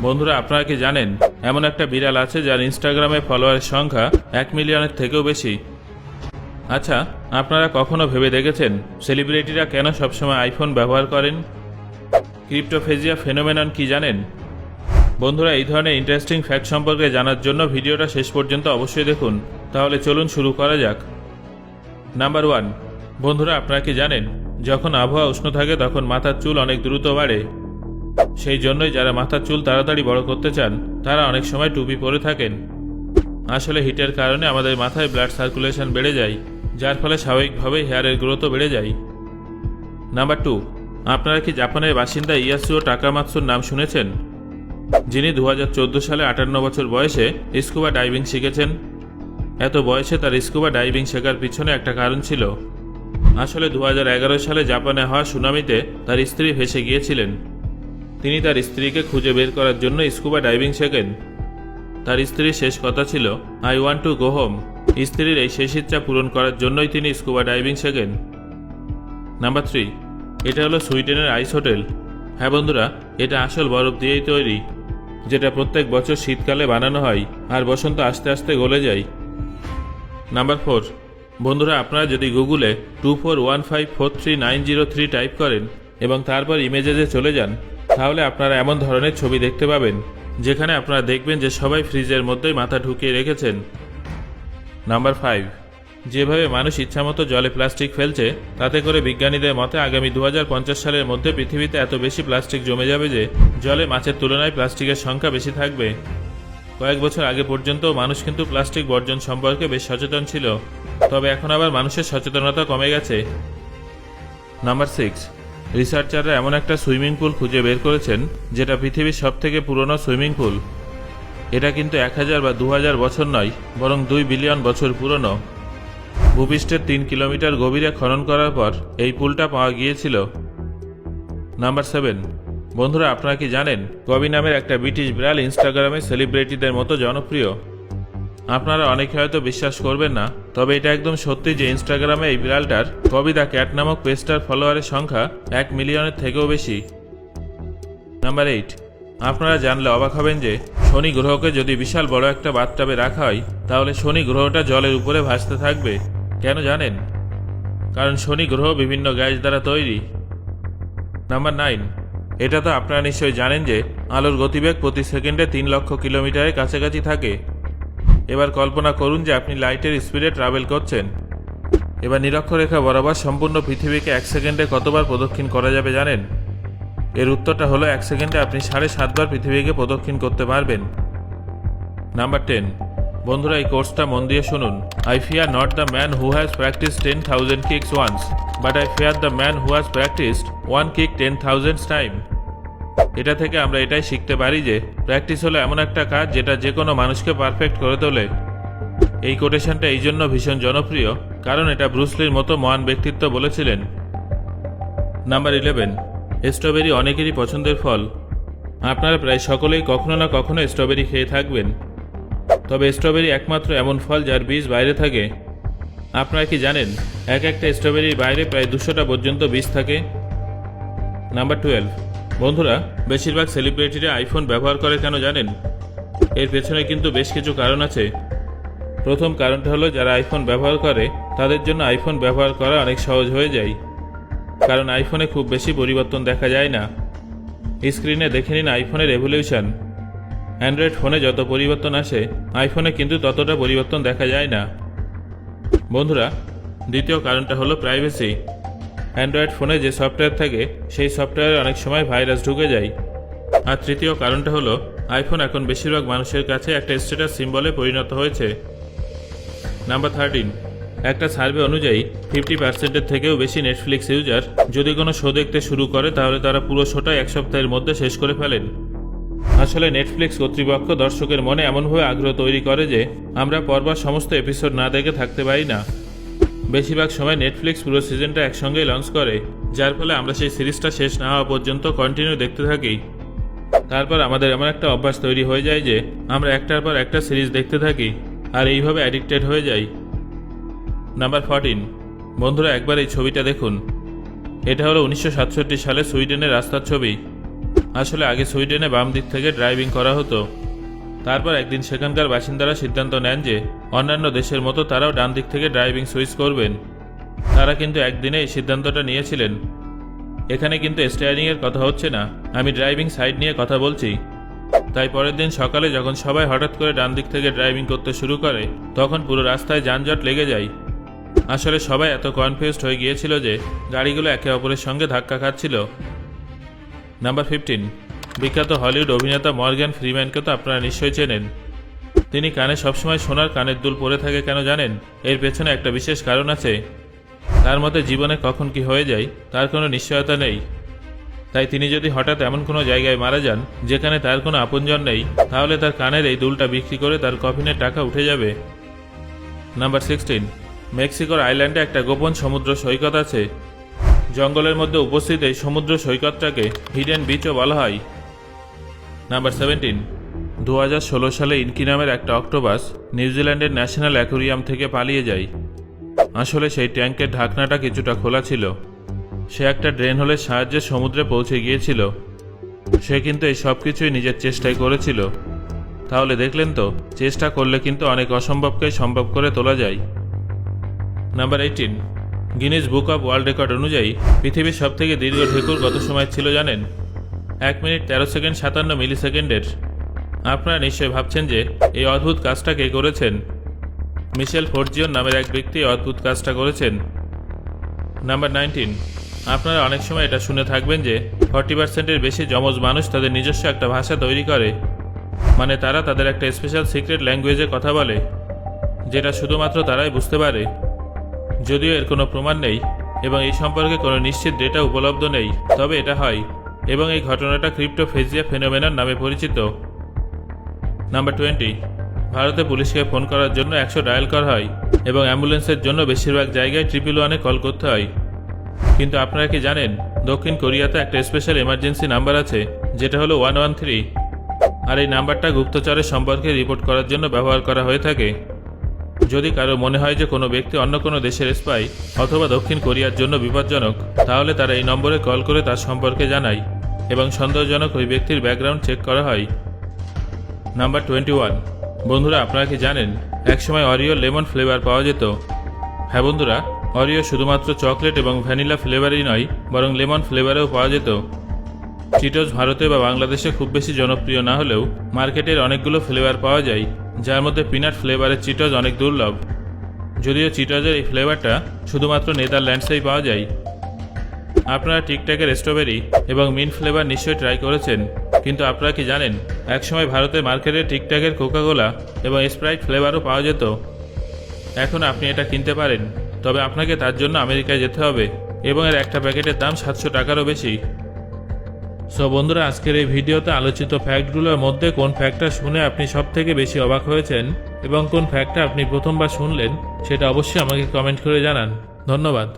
বন্ধুরা, আপনারা কি জানেন এমন একটা বিড়াল আছে যার ইনস্টাগ্রামে ফলোয়ারের সংখ্যা 1 মিলিয়নের থেকেও বেশি? আচ্ছা, আপনারা কখনো ভেবে দেখেছেন সেলিব্রিটিরা কেন সবসময় আইফোন ব্যবহার করেন? ক্রিপ্টোফেজিয়া ফেনোমেনন কি জানেন? বন্ধুরা, এই ধরনের ইন্টারেস্টিং ফ্যাক্ট সম্পর্কে জানার জন্য ভিডিওটা শেষ পর্যন্ত অবশ্যই দেখুন। তাহলে চলুন শুরু করা যাক। নাম্বার 1, বন্ধুরা আপনারা কি জানেন যখন আবহাওয়া উষ্ণ থাকে তখন মাথার চুল অনেক দ্রুত বাড়ে। সেই জন্যই যারা মাথার চুল তাড়াতাড়ি বড় করতে চান তারা অনেক সময় টুপি পরে থাকেন। আসলে হিটের কারণে আমাদের মাথায় ব্লাড সার্কুলেশন বেড়ে যায়, যার ফলে স্বাভাবিকভাবেই হেয়ারের গ্রোথও বেড়ে যায়। নাম্বার 2, আপনারা কি জাপানের বাসিন্দা ইয়াসুও টাকামাতসুর নাম শুনেছেন? যিনি 2014 সালে 58 বছর বয়সে স্কুবা ডাইভিং শিখেছেন। এত বয়সে তার স্কুবা ডাইভিং শেখার পিছনে একটা কারণ ছিল। আসলে 2011 সালে জাপানে হওয়া সুনামিতে তার স্ত্রী ভেসে গিয়েছিলেন। তিনি তার স্ত্রীকে খুঁজে বের করার জন্য স্কুবা ডাইভিং শেখেন। তার স্ত্রীর শেষ কথা ছিল, I want to go home. স্ত্রীর এই শেষ ইচ্ছা পূরণ করার জন্যই তিনি স্কুবা ডাইভিং শেখেন। নাম্বার 3, এটা হলো সুইডেনের আইস হোটেল। হ্যাঁ বন্ধুরা, এটা আসল বরফ দিয়েই তৈরি, যেটা প্রত্যেক বছর শীতকালে বানানো হয় আর বসন্ত আস্তে আস্তে গলে যায়। নাম্বার 4, বন্ধুরা আপনারা যদি গুগলে 24154390 টাইপ করেন এবং তারপর ইমেজেজে চলে যান, তাহলে আপনারা এমন ধরনের ছবি দেখতে পাবেন যেখানে আপনারা দেখবেন যে সবাই ফ্রিজের মধ্যেই মাথা ঢুকিয়ে রেখেছেন। নাম্বার 5, যেভাবে মানুষ ইচ্ছামতো জলে প্লাস্টিক ফেলছে তাতে করে বিজ্ঞানীদের মতে আগামী 2050 সালের মধ্যে পৃথিবীতে এত বেশি প্লাস্টিক জমে যাবে যে জলে মাছের তুলনায় প্লাস্টিকের সংখ্যা বেশি থাকবে। কয়েক বছর আগে পর্যন্ত মানুষ কিন্তু প্লাস্টিক বর্জন সম্পর্কে বেশ সচেতন ছিল, তবে এখন আবার মানুষের সচেতনতা কমে গেছে। নাম্বার 6, রিসার্চাররা এমন একটা সুইমিং পুল খুঁজে বের করেছেন যেটা পৃথিবীর সবথেকে পুরনো সুইমিং পুল। এটা কিন্তু 1000 বা 2000 বছর নয়, বরং 2 বিলিয়ন বছর পুরনো। ভূপৃষ্ঠের 3 কিলোমিটার গভীরে খনন করার পর এই পুলটা পাওয়া গিয়েছিল। নাম্বার 7, বন্ধুরা আপনারা কি জানেন কবি নামের একটা ব্রিটিশ বিড়াল ইনস্টাগ্রামে সেলিব্রিটিদের মতো জনপ্রিয়? আপনারা অনেকে হয়তো বিশ্বাস করবেন না, তবে এটা একদম সত্যি যে ইনস্টাগ্রামে এই বিড়ালটার কবি দ্য ক্যাট নামক পেজটার ফলোয়ারের সংখ্যা 1 মিলিয়নের থেকেও বেশি। নাম্বার 8, আপনারা জানলে অবাক হবেন যে শনি গ্রহকে যদি বিশাল বড় একটা বাথটাবে রাখা হয় তাহলে শনি গ্রহটা জলের উপরে ভাসতে থাকবে। কেন জানেন? কারণ শনি গ্রহ বিভিন্ন গ্যাস দ্বারা তৈরি। নাম্বার 9, এটা তো আপনারা নিশ্চয়ই জানেন যে আলোর গতিবেগ প্রতি সেকেন্ডে 3 লক্ষ কিলোমিটারের কাছাকাছি থাকে। এবার কল্পনা করুন যে আপনি লাইটের স্পিডে ট্রাভেল করছেন। এবার নিরক্ষরেখা বরাবর সম্পূর্ণ পৃথিবীকে 1 সেকেন্ডে কতবার প্রদক্ষিণ করা যাবে জানেন? এর উত্তরটা হলো 1 সেকেন্ডে আপনি 7.5 বার পৃথিবীকে প্রদক্ষিণ করতে পারবেন। নাম্বার 10, বন্ধুরা এই কোর্সটা মন দিয়ে শুনুন। I fear not the man who has practised 10,000 kicks once, but I fear the man who has practised 1 kick 10,000 time. এটা থেকে আমরা এটাই শিখতে পারি যে প্র্যাকটিস হলো এমন একটা কাজ যেটা যে কোনো মানুষকে পারফেক্ট করে তোলে। এই কোটেশনটা এই জন্য ভীষণ জনপ্রিয় কারণ এটা ব্রুসলির মতো মহান ব্যক্তিত্ব বলেছিলেন। নাম্বার 11, স্ট্রবেরি অনেকেরই পছন্দের ফল। আপনারা প্রায় সকলেই কখনো না কখনো স্ট্রবেরি খেয়ে থাকবেন, তবে স্ট্রবেরি একমাত্র এমন ফল যার বীজ বাইরে থাকে। আপনারা কি জানেন একটা স্ট্রবেরির বাইরে প্রায় 200টা পর্যন্ত বীজ থাকে? নাম্বার 12, বন্ধুরা বেশিরভাগ সেলিব্রিটিরা আইফোন ব্যবহার করে কেন জানেন? এর পেছনে কিন্তু বেশ কিছু কারণ আছে। প্রথম কারণটা হলো যারা আইফোন ব্যবহার করে তাদের জন্য আইফোন ব্যবহার করা অনেক সহজ হয়ে যায়, কারণ আইফোনে খুব বেশি পরিবর্তন দেখা যায় না। স্ক্রিনে দেখে নিন আইফোনের এভলিউশন। অ্যান্ড্রয়েড ফোনে যত পরিবর্তন আসে আইফোনে কিন্তু ততটা পরিবর্তন দেখা যায় না। বন্ধুরা, দ্বিতীয় কারণটা হলো প্রাইভেসি। অ্যান্ড্রয়েড ফোনে যে সফটওয়্যার থাকে সেই সফটওয়্যারে অনেক সময় ভাইরাস ঢুকে যায়। আর তৃতীয় কারণটা হলো আইফোন এখন বেশিরভাগ মানুষের কাছে একটা স্ট্যাটাস সিম্বলে পরিণত হয়েছে। নাম্বার 13, একটা সার্ভে অনুযায়ী 50%-এর থেকেও বেশি নেটফ্লিক্স ইউজার যদি কোনো শো দেখতে শুরু করে তাহলে তারা পুরো শোটা 1 সপ্তাহের মধ্যে শেষ করে ফেলেন। আসলে নেটফ্লিক্স কর্তৃপক্ষ দর্শকের মনে এমনভাবে আগ্রহ তৈরি করে যে আমরা পরপর সমস্ত এপিসোড না দেখে থাকতে পারি না। বেশিরভাগ সময় নেটফ্লিক্স পুরো সিজনটা একসঙ্গেই লঞ্চ করে, যার ফলে আমরা সেই সিরিজটা শেষ না হওয়া পর্যন্ত কন্টিনিউ দেখতে থাকি। তারপর আমাদের এমন একটা অভ্যাস তৈরি হয়ে যায় যে আমরা একটার পর একটা সিরিজ দেখতে থাকি আর এইভাবে অ্যাডিক্টেড হয়ে যাই। নাম্বার 14, বন্ধুরা একবার এই ছবিটা দেখুন। এটা হলো 1967 সালে সুইডেনের রাস্তার ছবি। আসলে আগে সুইডেনে বাম দিক থেকে ড্রাইভিং করা হতো। তারপর একদিন সেখানকার বাসিন্দারা সিদ্ধান্ত নেন যে অন্যান্য দেশের মতো তারাও ডান দিক থেকে ড্রাইভিং সুইচ করবেন। তারা কিন্তু একদিনে এই সিদ্ধান্তটা নিয়েছিলেন। এখানে কিন্তু স্টিয়ারিংয়ের কথা হচ্ছে না, আমি ড্রাইভিং সাইড নিয়ে কথা বলছি। তাই পরের দিন সকালে যখন সবাই হঠাৎ করে ডান দিক থেকে ড্রাইভিং করতে শুরু করে, তখন পুরো রাস্তায় যানজট লেগে যায়। আসলে সবাই এত কনফিউজড হয়ে গিয়েছিল যে গাড়িগুলো একে অপরের সঙ্গে ধাক্কা খাচ্ছিল। নাম্বার 15, বিখ্যাত হলিউড অভিনেতা মর্গ্যান ফ্রিম্যানকে তো আপনারা নিশ্চয়ই চেনেন। তিনি কানে সবসময় সোনার কানের দুল পরে থাকে কেন জানেন? এর পেছনে একটা বিশেষ কারণ আছে। তার মতে জীবনে কখন কি হয়ে যায় তার কোনো নিশ্চয়তা নেই। তাই তিনি যদি হঠাৎ এমন কোনো জায়গায় মারা যান যেখানে তার কোনো আপনজন নেই, তাহলে তার কানের এই দুলটা বিক্রি করে তার কফিনের টাকা উঠে যাবে। নাম্বার 16, মেক্সিকোর আইল্যান্ডে একটা গোপন সমুদ্র সৈকত আছে। জঙ্গলের মধ্যে উপস্থিত এই সমুদ্র সৈকতটাকে হিডেন বিচও বলা হয়। নাম্বার 17, 2016 সালে ইনকি নামের একটা অক্টোপাস নিউজিল্যান্ডের ন্যাশনাল অ্যাকোরিয়াম থেকে পালিয়ে যায়। আসলে সেই ট্যাঙ্কের ঢাকনাটা কিছুটা খোলা ছিল। সে একটা ড্রেন হোলের সাহায্যে সমুদ্রে পৌঁছে গিয়েছিল। সে কিন্তু এই সব কিছুই নিজের চেষ্টায় করেছিল। তাহলে দেখলেন তো, চেষ্টা করলে কিন্তু অনেক অসম্ভবকেই সম্ভব করে তোলা যায়। Number 18, Guinness book of world record অনুযায়ী পৃথিবীর সবথেকে দীর্ঘ ঢেকুর কত সময় ছিল জানেন? 1 মিনিট 13 সেকেন্ড 57 মিলি সেকেন্ডের। আপনারা নিশ্চয়ই ভাবছেন যে এই অদ্ভুত কাজটা কে করেছেন। মিশেল ফোর্জিয়ন নামের এক ব্যক্তি এই অদ্ভুত কাজটা করেছেন। নাম্বার 19, আপনারা অনেক সময় এটা শুনে থাকবেন যে 40%-এর বেশি যমজ মানুষ তাদের নিজস্ব একটা ভাষা তৈরি করে। মানে তারা তাদের একটা স্পেশাল সিক্রেট ল্যাঙ্গুয়েজে কথা বলে, যেটা শুধুমাত্র তারাই বুঝতে পারে। যদিও এর কোনো প্রমাণ নেই এবং এই সম্পর্কে কোনো নিশ্চিত ডেটা উপলব্ধ নেই, তবে এটা হয় এবং এই ঘটনাটা ক্রিপ্টোফেজিয়া ফেনোমেনন নামে পরিচিত। নাম্বার 20, ভারতে পুলিশকে ফোন করার জন্য 100 ডায়াল করা হয় এবং অ্যাম্বুলেন্সের জন্য বেশিরভাগ জায়গায় 111-এ কল করতে হয়। কিন্তু আপনারা কি জানেন দক্ষিণ কোরিয়াতে একটা স্পেশাল এমার্জেন্সি নাম্বার আছে, যেটা হলো 113। আর এই নাম্বারটা গুপ্তচরের সম্পর্কে রিপোর্ট করার জন্য ব্যবহার করা হয়ে থাকে। যদি কারো মনে হয় যে কোনো ব্যক্তি অন্য কোনো দেশের স্পাই অথবা দক্ষিণ কোরিয়ার জন্য বিপজ্জনক, তাহলে তারা এই নম্বরে কল করে তার সম্পর্কে জানায় এবং সন্দেহজনক ওই ব্যক্তির ব্যাকগ্রাউন্ড চেক করা হয়। নাম্বার 21, বন্ধুরা আপনারা কি জানেন একসময় অরিও লেমন ফ্লেভার পাওয়া যেত? হ্যাঁ বন্ধুরা, অরিও শুধুমাত্র চকলেট এবং ভ্যানিলা ফ্লেভারই নয়, বরং লেমন ফ্লেভারেও পাওয়া যেত। চিটোজ ভারতে বা বাংলাদেশে খুব বেশি জনপ্রিয় না হলেও মার্কেটের অনেকগুলো ফ্লেভার পাওয়া যায়, যার মধ্যে পিনাট ফ্লেভারের চিটোজ অনেক দুর্লভ। যদিও চিটোজের এই ফ্লেভারটা শুধুমাত্র নেদারল্যান্ডসেই পাওয়া যায়। আপনারা টিকট্যাকের স্ট্রবেরি এবং মিন্ট ফ্লেভার নিশ্চয়ই ট্রাই করেছেন, কিন্তু আপনারা কি জানেন একসময় ভারতের মার্কেটে টিকট্যাকের কোকাকোলা এবং স্প্রাইট ফ্লেভারও পাওয়া যেত। এখন আপনি এটা কিনতে পারেন, তবে আপনাকে তার জন্য আমেরিকায় যেতে হবে এবং এর একটা প্যাকেটের দাম 700 টাকারও বেশি। সো বন্ধুরা, আজকের এই ভিডিওতে আলোচিত ফ্যাক্টগুলোর মধ্যে কোন ফ্যাক্টটা শুনে আপনি সবথেকে বেশি অবাক হয়েছেন এবং কোন ফ্যাক্টটা আপনি প্রথমবার শুনলেন, সেটা অবশ্যই আমাকে কমেন্ট করে জানান। ধন্যবাদ।